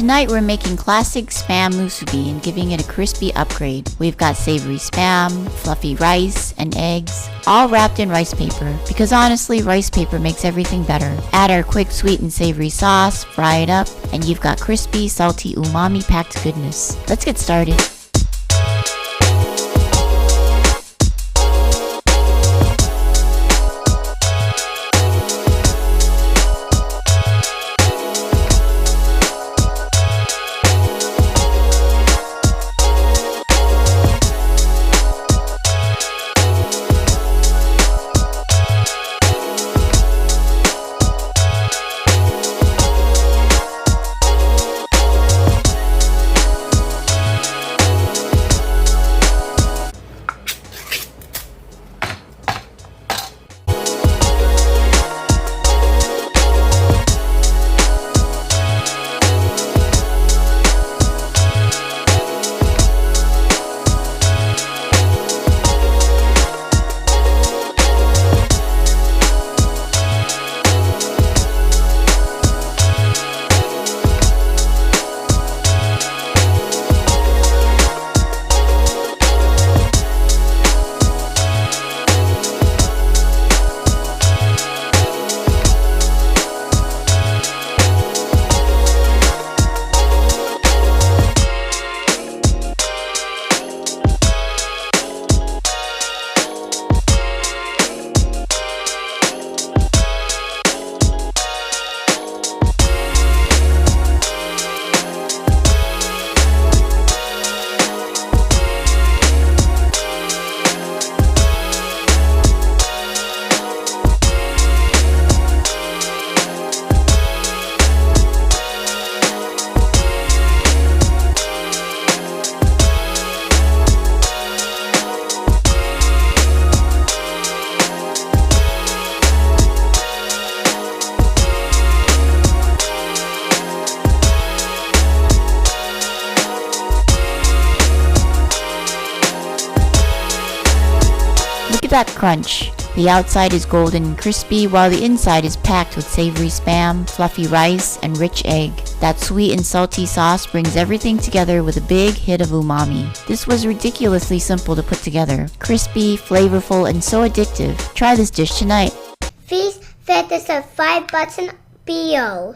Tonight we're making classic Spam Musubi and giving it a crispy upgrade. We've got savory spam, fluffy rice, and eggs, all wrapped in rice paper, because honestly, rice paper makes everything better. Add our quick sweet and savory sauce, fry it up, and you've got crispy, salty, umami-packed goodness. Let's get started. Look at that crunch. The outside is golden and crispy, while the inside is packed with savory spam, fluffy rice, and rich egg. That sweet and salty sauce brings everything together with a big hit of umami. This was ridiculously simple to put together. Crispy, flavorful, and so addictive. Try this dish tonight. Please hit the subscribe button below.